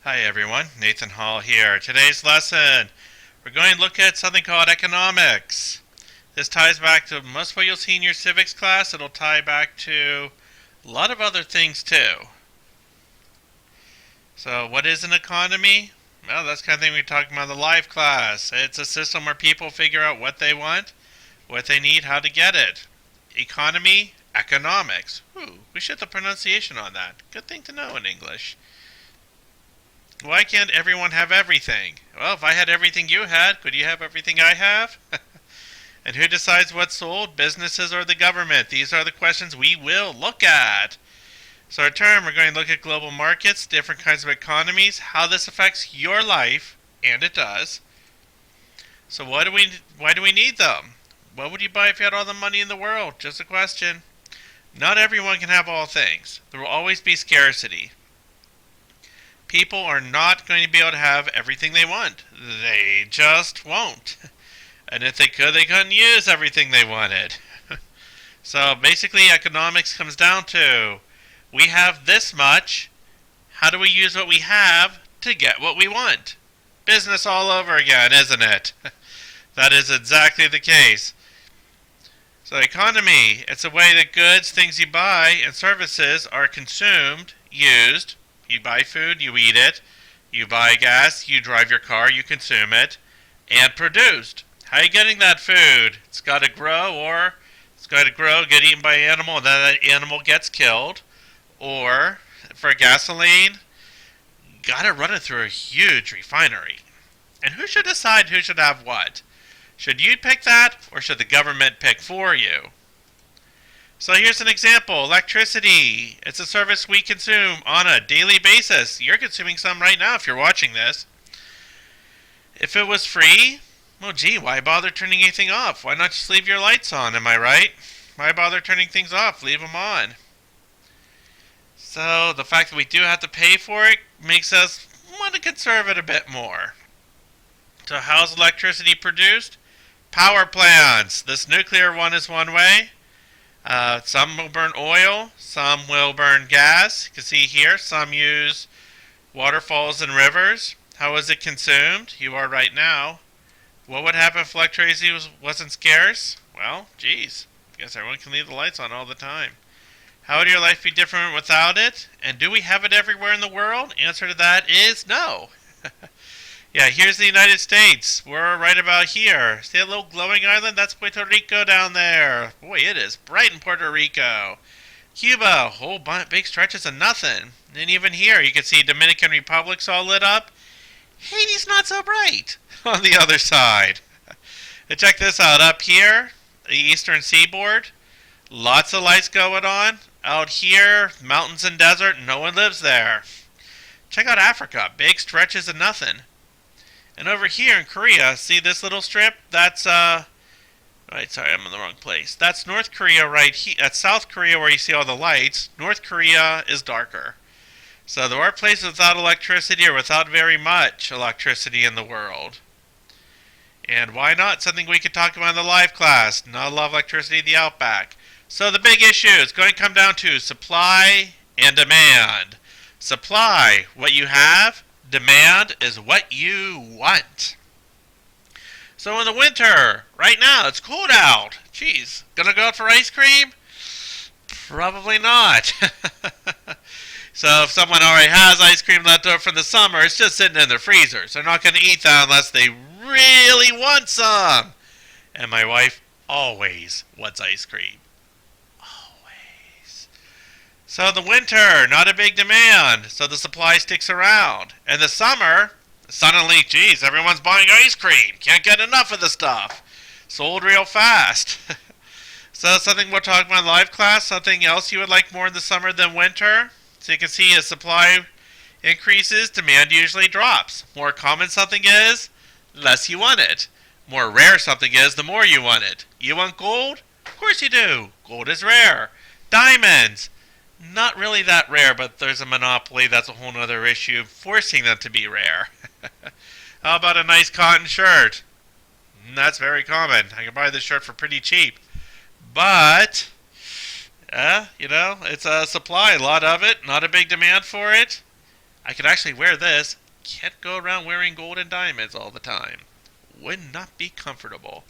Hi everyone, Nathan Hall here. Today's lesson, we're going to look at something called economics. This ties back to most of what you'll see in your civics class. It'll tie back to a lot of other things too. So what is an economy? Well, that's the kind of thing we're talking about in the live class. It's a system where people figure out what they want, what they need, how to get it. Economy, economics. Ooh, we should have the pronunciation on that. Good thing to know in English. Why can't everyone have everything? Well, if I had everything you had, could you have everything I have? And who decides what's sold, businesses or the government? These are the questions we will look at. So our term, we're going to look at global markets, different kinds of economies, how this affects your life, and it does. So why do we need them? What would you buy if you had all the money in the world? Just a question. Not everyone can have all things. There will always be scarcity. People are not going to be able to have everything they want. They just won't. And if they could, they couldn't use everything they wanted. So basically economics comes down to, we have this much. How do we use what we have to get what we want? Business all over again, isn't it? That is exactly the case. So economy, it's a way that goods, things you buy, and services are consumed, used. You buy food, you eat it. You buy gas, you drive your car, you consume it. And produced. How are you getting that food? It's got to grow, or it's got to grow, get eaten by an animal, and then that animal gets killed. Or, for gasoline, got to run it through a huge refinery. And who should decide who should have what? Should you pick that, or should the government pick for you? So here's an example. Electricity. It's a service we consume on a daily basis. You're consuming some right now if you're watching this. If it was free, well gee, why bother turning anything off? Why not just leave your lights on, am I right? Why bother turning things off? Leave them on. So the fact that we do have to pay for it makes us want to conserve it a bit more. So how's electricity produced? Power plants. This nuclear one is one way. Some will burn oil, some will burn gas. You can see here, some use waterfalls and rivers. How is it consumed? You are right now. What would happen if electricity wasn't scarce? Well, geez, I guess everyone can leave the lights on all the time. How would your life be different without it? And do we have it everywhere in the world? Answer to that is no. Yeah, here's the United States. We're right about here. See that little glowing island? That's Puerto Rico down there. Boy, it is bright in Puerto Rico. Cuba, whole big stretches of nothing. And even here, you can see Dominican Republic's all lit up. Haiti's not so bright on the other side. And check this out. Up here, the eastern seaboard, lots of lights going on. Out here, mountains and desert, no one lives there. Check out Africa. Big stretches of nothing. And over here in Korea, see this little strip? That's, right, sorry, I'm in the wrong place. That's North Korea right here. That's South Korea where you see all the lights. North Korea is darker. So there are places without electricity or without very much electricity in the world. And why not? Something we could talk about in the live class. Not a lot of electricity in the outback. So the big issue is going to come down to supply and demand. Supply, what you have. Demand is what you want. So in the winter, right now, it's cold out. Geez, gonna go out for ice cream? Probably not. So if someone already has ice cream left over from the summer, it's just sitting in their freezers. They're not going to eat that unless they really want some. And my wife always wants ice cream. So the winter, not a big demand, so the supply sticks around. And the summer, suddenly, geez, everyone's buying ice cream. Can't get enough of the stuff. Sold real fast. So something we'll talk about in live class, something else you would like more in the summer than winter. So you can see as supply increases, demand usually drops. More common something is, less you want it. More rare something is, the more you want it. You want gold? Of course you do. Gold is rare. Diamonds. Not really that rare, but there's a monopoly. That's a whole other issue, forcing them to be rare. How about a nice cotton shirt? That's very common. I can buy this shirt for pretty cheap. But it's a supply, a lot of it, not a big demand for it. I could actually wear this. Can't go around wearing gold and diamonds all the time. Would not be comfortable.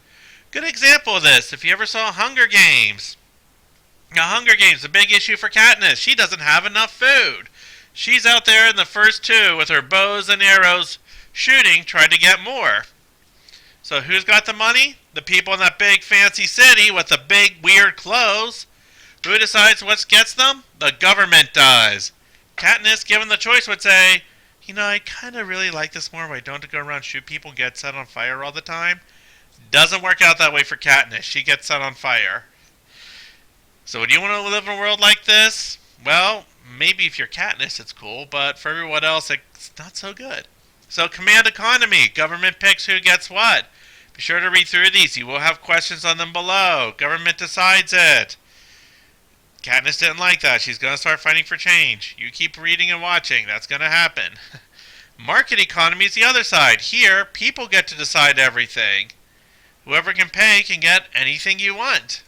Good example of this, if you ever saw Hunger Games. Now, Hunger Games, the big issue for Katniss. She doesn't have enough food. She's out there in the first two with her bows and arrows shooting, trying to get more. So who's got the money? The people in that big fancy city with the big weird clothes. Who decides what gets them? The government does. Katniss, given the choice, would say, I kind of really like this more where I don't have to go around shoot people and get set on fire all the time. Doesn't work out that way for Katniss. She gets set on fire. So would you want to live in a world like this? Well, maybe if you're Katniss it's cool, but for everyone else it's not so good. So command economy. Government picks who gets what. Be sure to read through these. You will have questions on them below. Government decides it. Katniss didn't like that. She's going to start fighting for change. You keep reading and watching. That's going to happen. Market economy is the other side. Here, people get to decide everything. Whoever can pay can get anything you want.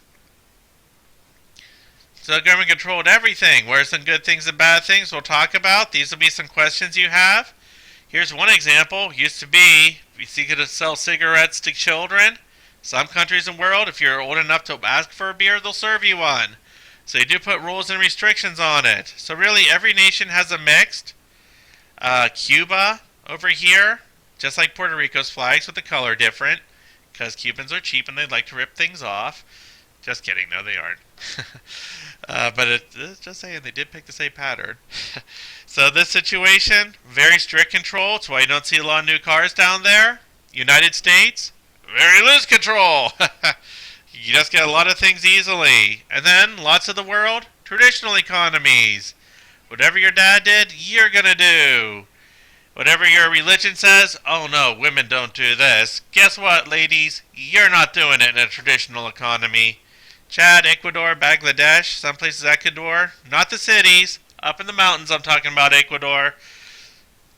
So government controlled everything. What are some good things and bad things we'll talk about? These will be some questions you have. Here's one example. Used to be, if you could sell cigarettes to children. Some countries in the world, if you're old enough to ask for a beer, they'll serve you one. So you do put rules and restrictions on it. So really, every nation has a mixed. Cuba over here, just like Puerto Rico's flags with the color different, because Cubans are cheap and they like to rip things off. Just kidding, no they aren't. But it's just saying they did pick the same pattern. So this situation, very strict control. That's why you don't see a lot of new cars down there. United States, very loose control. You just get a lot of things easily. And then, lots of the world, traditional economies. Whatever your dad did, you're going to do. Whatever your religion says, oh no, women don't do this. Guess what, ladies? You're not doing it in a traditional economy. Chad, Ecuador, Bangladesh, some places Ecuador. Not the cities. Up in the mountains, I'm talking about Ecuador.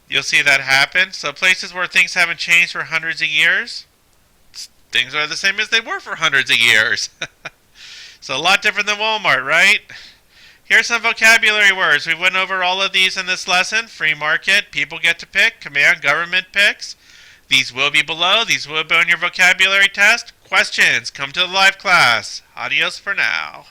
You'll see that happen. So places where things haven't changed for hundreds of years, things are the same as they were for hundreds of years. So a lot different than Walmart, right? Here's some vocabulary words. We went over all of these in this lesson. Free market, people get to pick, command, government picks. These will be below. These will be on your vocabulary test. Questions, come to the live class. Adios for now.